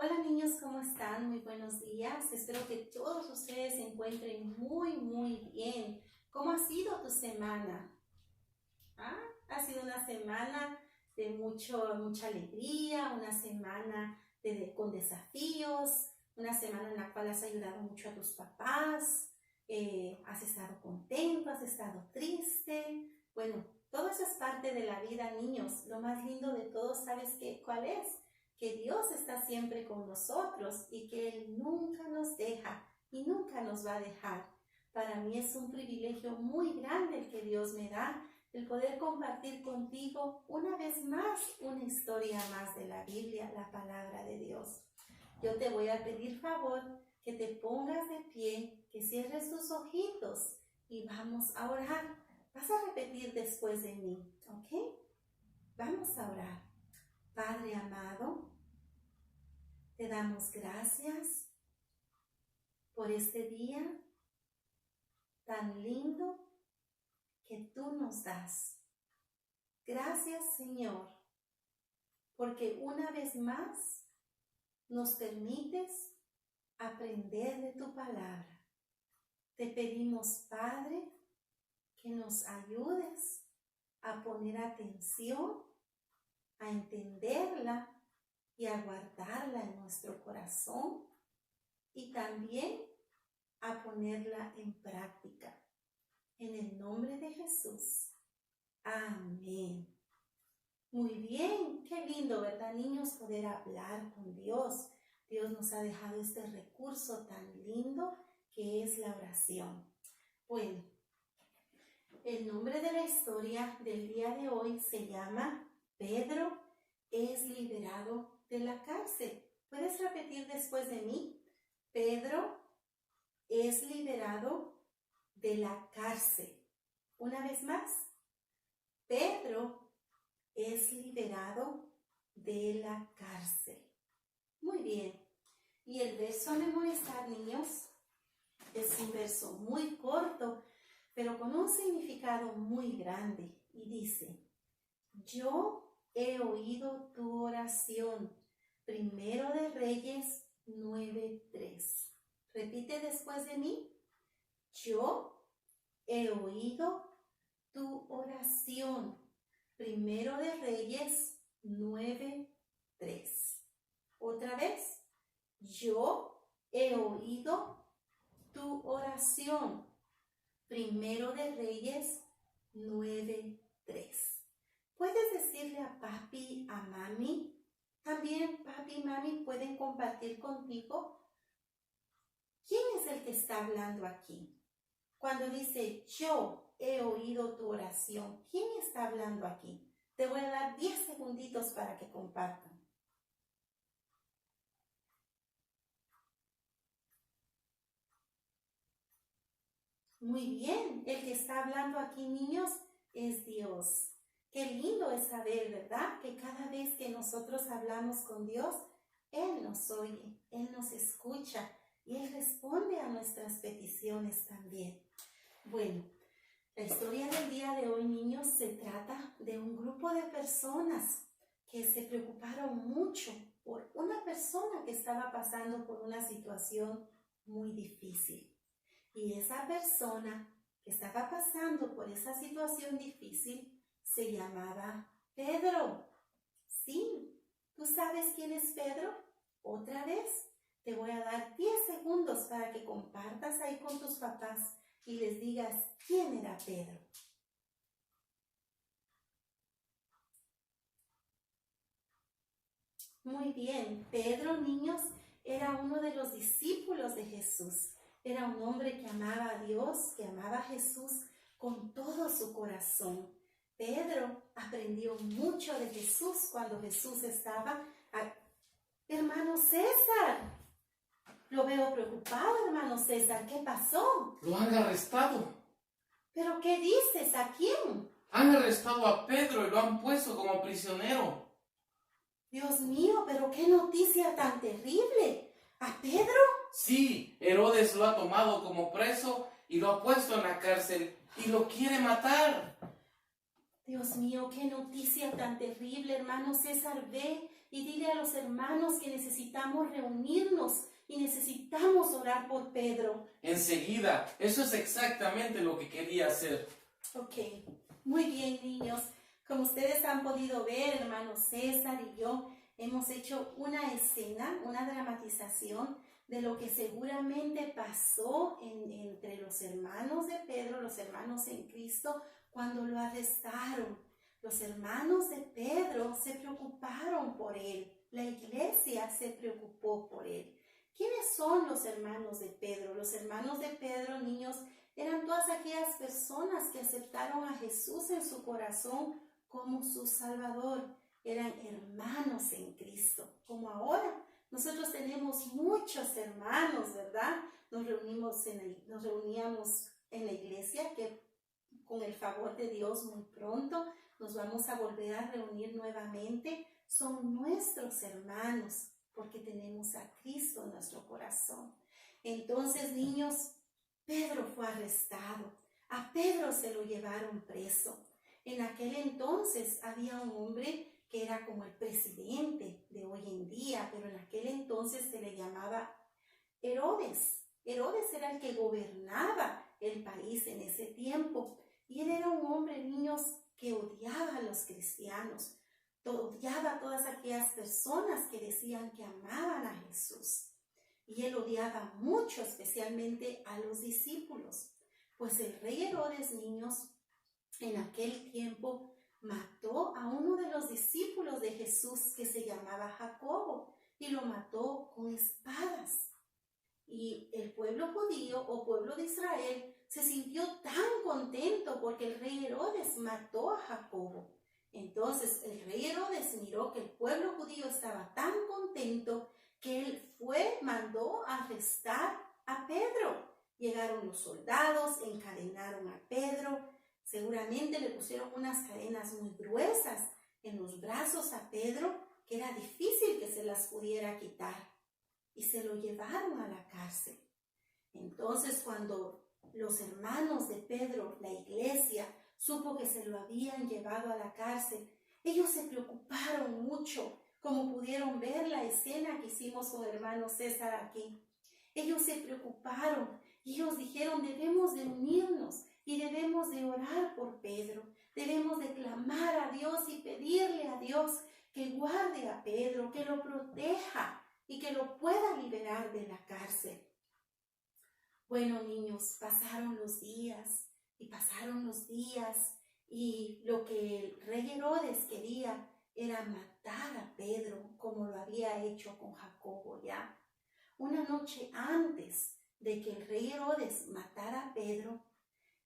Hola niños, ¿cómo están? Muy buenos días. Espero que todos ustedes se encuentren muy bien. ¿Cómo ha sido tu semana? Ha sido una semana de mucha alegría, una semana con desafíos, una semana en la cual has ayudado mucho a tus papás, has estado contento, has estado triste. Bueno, todo eso es parte de la vida, niños. Lo más lindo de todo, ¿sabes cuál es? Que Dios está siempre con nosotros y que Él nunca nos deja y nunca nos va a dejar. Para mí es un privilegio muy grande el que Dios me da, el poder compartir contigo una vez más una historia más de la Biblia, la palabra de Dios. Yo te voy a pedir favor que te pongas de pie, que cierres tus ojitos y vamos a orar. Vas a repetir después de mí, ¿ok? Vamos a orar. Padre amado, te damos gracias por este día tan lindo que tú nos das. Gracias, Señor, porque una vez más nos permites aprender de tu palabra. Te pedimos, Padre, que nos ayudes a poner atención, a entenderla y a guardarla en nuestro corazón y también a ponerla en práctica. En el nombre de Jesús. Amén. Muy bien, qué lindo, ¿verdad, niños? Poder hablar con Dios. Dios nos ha dejado este recurso tan lindo que es la oración. Bueno, el nombre de la historia del día de hoy se llama Pedro es liberado de la cárcel. ¿Puedes repetir después de mí? Pedro es liberado de la cárcel. Una vez más, Pedro es liberado de la cárcel. Muy bien. Y el verso a memorizar, niños, es un verso muy corto, pero con un significado muy grande. Y dice, yo he oído tu oración. Primero de Reyes 9:3. Repite después de mí. Yo he oído tu oración. Primero de Reyes 9:3. Otra vez. Yo he oído tu oración. Primero de Reyes 9:3. ¿Puedes decirle a papi, a mami? También papi y mami pueden compartir contigo. ¿Quién es el que está hablando aquí? Cuando dice, yo he oído tu oración, ¿quién está hablando aquí? Te voy a dar 10 segunditos para que compartan. Muy bien, el que está hablando aquí, niños, es Dios. Qué lindo es saber, ¿verdad? Que cada vez que nosotros hablamos con Dios, Él nos oye, Él nos escucha y Él responde a nuestras peticiones también. Bueno, la historia del día de hoy, niños, se trata de un grupo de personas que se preocuparon mucho por una persona que estaba pasando por una situación muy difícil. Y esa persona que estaba pasando por esa situación difícil se llamaba Pedro. Sí, ¿tú sabes quién es Pedro? Otra vez, te voy a dar 10 segundos para que compartas ahí con tus papás y les digas quién era Pedro. Muy bien, Pedro, niños, era uno de los discípulos de Jesús. Era un hombre que amaba a Dios, que amaba a Jesús con todo su corazón. Pedro aprendió mucho de Jesús cuando Jesús estaba. Hermano César, lo veo preocupado, hermano César. ¿Qué pasó? Lo han arrestado. ¿Pero qué dices? ¿A quién? Han arrestado a Pedro y lo han puesto como prisionero. Dios mío, pero qué noticia tan terrible. ¿A Pedro? Sí, Herodes lo ha tomado como preso y lo ha puesto en la cárcel y lo quiere matar. Dios mío, qué noticia tan terrible, hermano César. Ve y dile a los hermanos que necesitamos reunirnos y necesitamos orar por Pedro. Enseguida, eso es exactamente lo que quería hacer. Ok, muy bien, niños. Como ustedes han podido ver, hermano César y yo, hemos hecho una escena, una dramatización de lo que seguramente pasó entre los hermanos de Pedro, los hermanos en Cristo, cuando lo arrestaron. Los hermanos de Pedro se preocuparon por él. La iglesia se preocupó por él. ¿Quiénes son los hermanos de Pedro? Los hermanos de Pedro, niños, eran todas aquellas personas que aceptaron a Jesús en su corazón como su Salvador. Eran hermanos en Cristo. Como ahora, nosotros tenemos muchos hermanos, ¿verdad? Nos reuníamos en la iglesia, que con el favor de Dios muy pronto nos vamos a volver a reunir nuevamente. Son nuestros hermanos porque tenemos a Cristo en nuestro corazón. Entonces, niños, Pedro fue arrestado. A Pedro se lo llevaron preso. En aquel entonces había un hombre que era como el presidente de hoy en día, pero en aquel entonces se le llamaba Herodes. Herodes era el que gobernaba el país en ese tiempo. Y él era un hombre, niños, que odiaba a los cristianos. Odiaba a todas aquellas personas que decían que amaban a Jesús. Y él odiaba mucho, especialmente a los discípulos. Pues el rey Herodes, niños, en aquel tiempo mató a uno de los discípulos de Jesús que se llamaba Jacobo y lo mató con espadas. Y el pueblo judío o pueblo de Israel se sintió tan contento porque el rey Herodes mató a Jacobo. Entonces el rey Herodes miró que el pueblo judío estaba tan contento que él mandó a arrestar a Pedro. Llegaron los soldados, encadenaron a Pedro. Seguramente le pusieron unas cadenas muy gruesas en los brazos a Pedro, que era difícil que se las pudiera quitar. Y se lo llevaron a la cárcel. Entonces, cuando los hermanos de Pedro, la iglesia, supo que se lo habían llevado a la cárcel, ellos se preocuparon mucho, como pudieron ver la escena que hicimos con el hermano César aquí. Ellos se preocuparon y ellos dijeron, debemos de unirnos y debemos de orar por Pedro. Debemos de clamar a Dios y pedirle a Dios que guarde a Pedro, que lo proteja y que lo pueda liberar de la cárcel. Bueno, niños, pasaron los días y lo que el rey Herodes quería era matar a Pedro como lo había hecho con Jacobo ya. Una noche antes de que el rey Herodes matara a Pedro,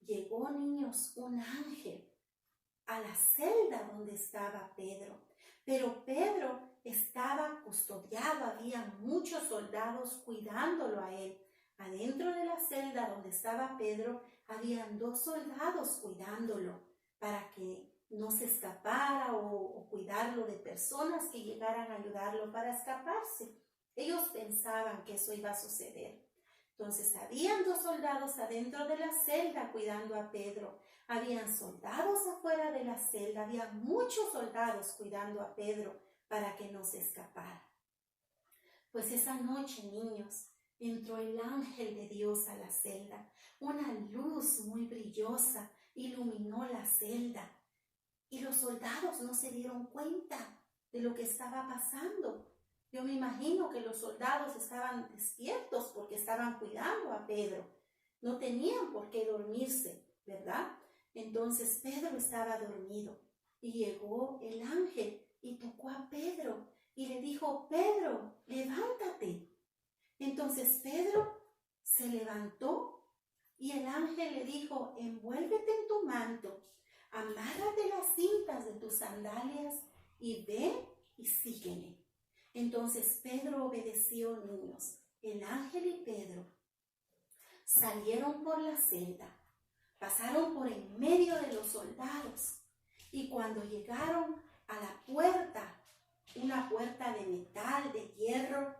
llegó, niños, un ángel a la celda donde estaba Pedro. Pero Pedro estaba custodiado, había muchos soldados cuidándolo a él. Adentro de la celda donde estaba Pedro, habían 2 soldados cuidándolo para que no se escapara o cuidarlo de personas que llegaran a ayudarlo para escaparse. Ellos pensaban que eso iba a suceder. Entonces, habían 2 soldados adentro de la celda cuidando a Pedro. Habían soldados afuera de la celda. Había muchos soldados cuidando a Pedro para que no se escapara. Pues esa noche, niños, entró el ángel de Dios a la celda. Una luz muy brillosa iluminó la celda. Y los soldados no se dieron cuenta de lo que estaba pasando. Yo me imagino que los soldados estaban despiertos porque estaban cuidando a Pedro. No tenían por qué dormirse, ¿verdad? Entonces Pedro estaba dormido y llegó el ángel y tocó a Pedro y le dijo, Pedro, levántate. Entonces Pedro se levantó y el ángel le dijo, envuélvete en tu manto, amárrate las cintas de tus sandalias y ven y sígueme. Entonces Pedro obedeció, niños. El ángel y Pedro salieron por la celda, pasaron por en medio de los soldados y cuando llegaron a la puerta, una puerta de metal, de hierro,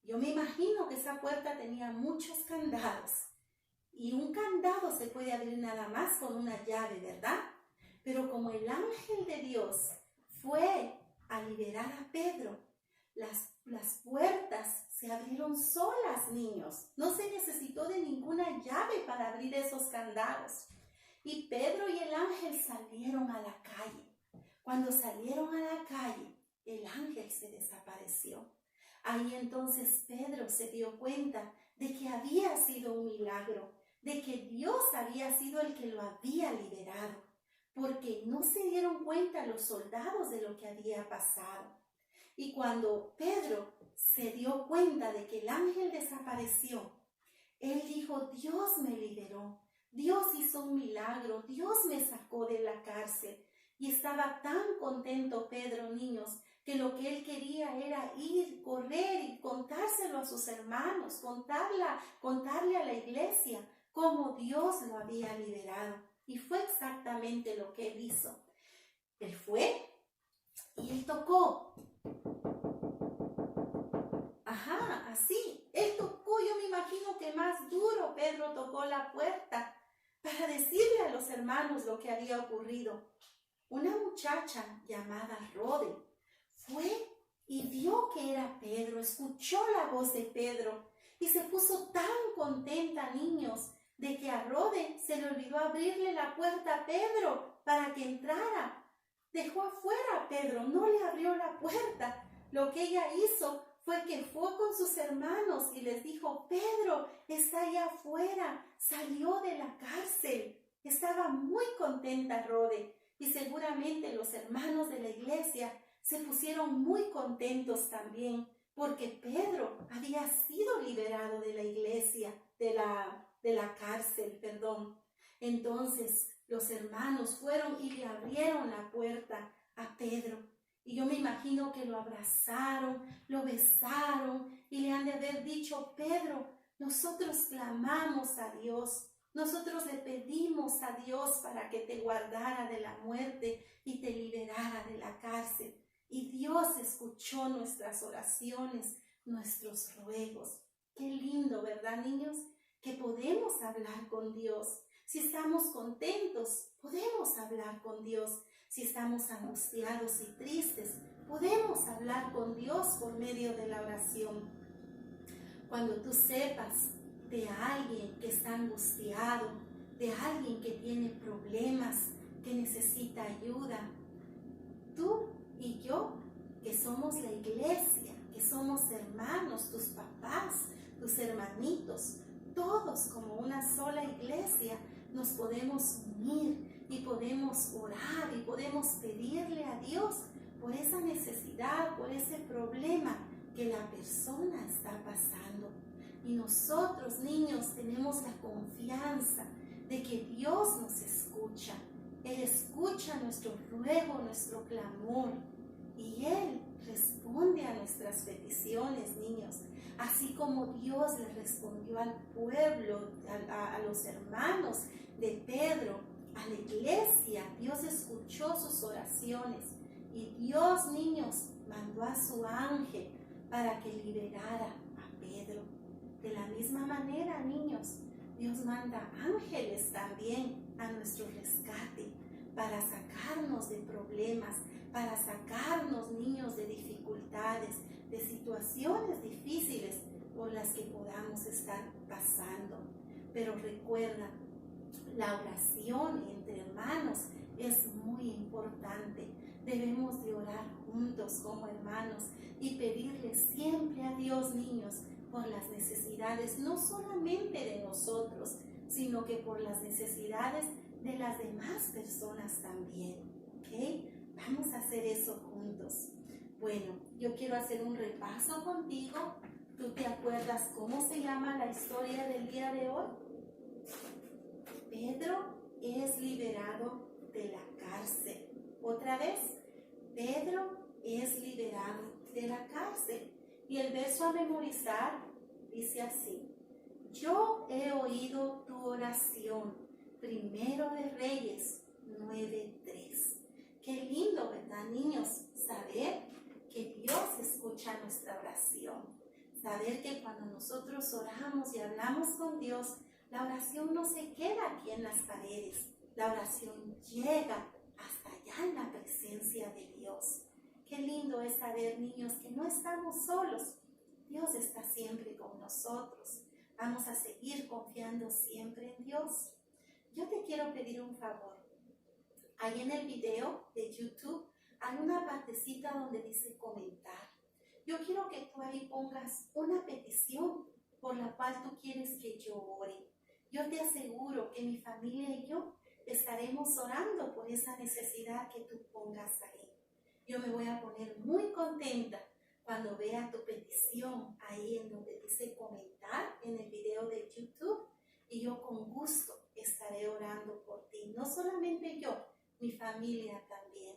yo me imagino que esa puerta tenía muchos candados y un candado se puede abrir nada más con una llave, ¿verdad? Pero como el ángel de Dios fue a liberar a Pedro, las puertas se abrieron solas, niños. No se necesitó de ninguna llave para abrir esos candados. Y Pedro y el ángel salieron a la calle. Cuando salieron a la calle, el ángel se desapareció. Ahí entonces Pedro se dio cuenta de que había sido un milagro, de que Dios había sido el que lo había liberado, porque no se dieron cuenta los soldados de lo que había pasado. Y cuando Pedro se dio cuenta de que el ángel desapareció, él dijo: Dios me liberó, Dios hizo un milagro, Dios me sacó de la cárcel. Y estaba tan contento Pedro, niños, que lo que él quería era ir, correr y contárselo a sus hermanos, contarle a la iglesia cómo Dios lo había liberado. Y fue exactamente lo que él hizo. Él fue y él tocó. Ajá, así. Él tocó, yo me imagino que más duro Pedro tocó la puerta para decirle a los hermanos lo que había ocurrido. Una muchacha llamada Rode fue y vio que era Pedro, escuchó la voz de Pedro y se puso tan contenta, niños, de que a Rode se le olvidó abrirle la puerta a Pedro para que entrara. Dejó afuera a Pedro, no le abrió la puerta. Lo que ella hizo fue que fue con sus hermanos y les dijo: Pedro está allá afuera, salió de la cárcel. Estaba muy contenta Rode y seguramente los hermanos de la iglesia se pusieron muy contentos también porque Pedro había sido liberado de la iglesia, de la cárcel, perdón. Entonces los hermanos fueron y le abrieron la puerta a Pedro. Y yo me imagino que lo abrazaron, lo besaron y le han de haber dicho: Pedro, nosotros clamamos a Dios, nosotros le pedimos a Dios para que te guardara de la muerte y te liberara de la cárcel. Y Dios escuchó nuestras oraciones, nuestros ruegos. Qué lindo, ¿verdad, niños? Que podemos hablar con Dios. Si estamos contentos, podemos hablar con Dios. Si estamos angustiados y tristes, podemos hablar con Dios por medio de la oración. Cuando tú sepas de alguien que está angustiado, de alguien que tiene problemas, que necesita ayuda, tú y yo, que somos la iglesia, que somos hermanos, tus papás, tus hermanitos, todos como una sola iglesia, nos podemos unir y podemos orar y podemos pedirle a Dios por esa necesidad, por ese problema que la persona está pasando. Y nosotros, niños, tenemos la confianza de que Dios nos escucha. Él escucha nuestro ruego, nuestro clamor, y Él responde a nuestras peticiones, niños. Así como Dios le respondió al pueblo, a los hermanos de Pedro, a la iglesia, Dios escuchó sus oraciones. Y Dios, niños, mandó a su ángel para que liberara a Pedro. De la misma manera, niños, Dios manda ángeles también a nuestro rescate para sacarnos de problemas, para sacarnos, niños, de dificultades, de situaciones difíciles por las que podamos estar pasando. Pero recuerda, la oración entre hermanos es muy importante. Debemos de orar juntos como hermanos y pedirle siempre a Dios, niños, por las necesidades no solamente de nosotros, sino que por las necesidades de las demás personas también. ¿Ok? Vamos a hacer eso juntos. Bueno, yo quiero hacer un repaso contigo. ¿Tú te acuerdas cómo se llama la historia del día de hoy? Pedro es liberado de la cárcel. Otra vez, Pedro es liberado de la cárcel. Y el verso a memorizar dice así: yo he oído tu oración. Primero de Reyes 9:3. Qué lindo, ¿verdad, niños? Saber que Dios escucha nuestra oración. Saber que cuando nosotros oramos y hablamos con Dios, la oración no se queda aquí en las paredes. La oración llega hasta allá en la presencia de Dios. Qué lindo es saber, niños, que no estamos solos. Dios está siempre con nosotros. Vamos a seguir confiando siempre en Dios. Yo te quiero pedir un favor. Ahí en el video de YouTube hay una partecita donde dice comentar. Yo quiero que tú ahí pongas una petición por la cual tú quieres que yo ore. Yo te aseguro que mi familia y yo estaremos orando por esa necesidad que tú pongas ahí. Yo me voy a poner muy contenta cuando vea tu petición ahí en donde dice comentar en el video de YouTube, y yo con gusto estaré orando por ti. No solamente yo, mi familia también.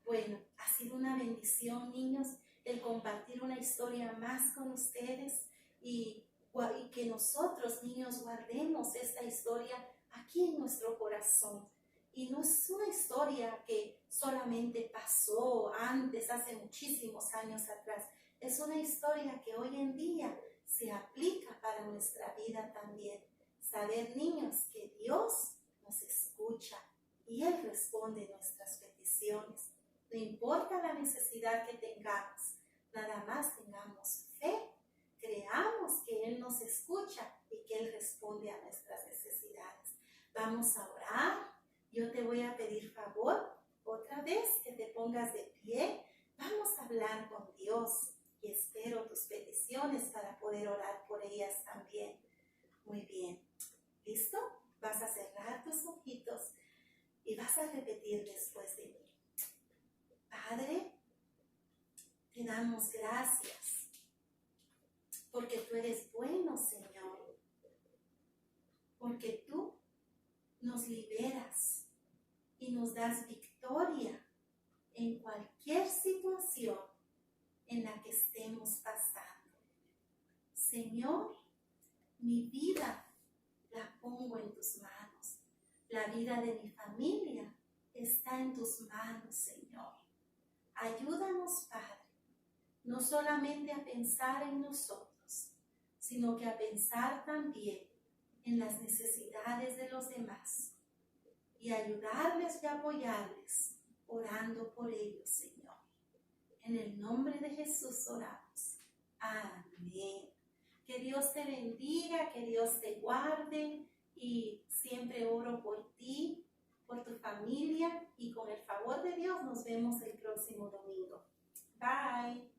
Bueno, ha sido una bendición, niños, el compartir una historia más con ustedes y que nosotros, niños, guardemos esta historia aquí en nuestro corazón. Y no es una historia que solamente pasó antes, hace muchísimos años atrás. Es una historia que hoy en día se aplica para nuestra vida también. Saber, niños, que Dios nos escucha y Él responde nuestras peticiones. No importa la necesidad que tengamos, nada más tengamos fe, creamos que Él nos escucha y que Él responde a nuestras necesidades. Vamos a orar. Yo te voy a pedir favor, otra vez, que te pongas de pie. Vamos a hablar con Dios y espero tus peticiones para poder orar por ellas también. Muy bien. ¿Listo? Vas a cerrar tus ojitos y vas a repetir después de mí. Padre, te damos gracias porque tú eres bueno, Señor. Porque tú nos liberas y nos das victoria en cualquier situación en la que estemos pasando. Señor, mi vida la pongo en tus manos. La vida de mi familia está en tus manos, Señor. Ayúdanos, Padre, no solamente a pensar en nosotros, sino que a pensar también en las necesidades de los demás y ayudarles y apoyarles, orando por ellos, Señor. En el nombre de Jesús oramos. Amén. Que Dios te bendiga, que Dios te guarde, y siempre oro por ti, por tu familia, y con el favor de Dios nos vemos el próximo domingo. Bye.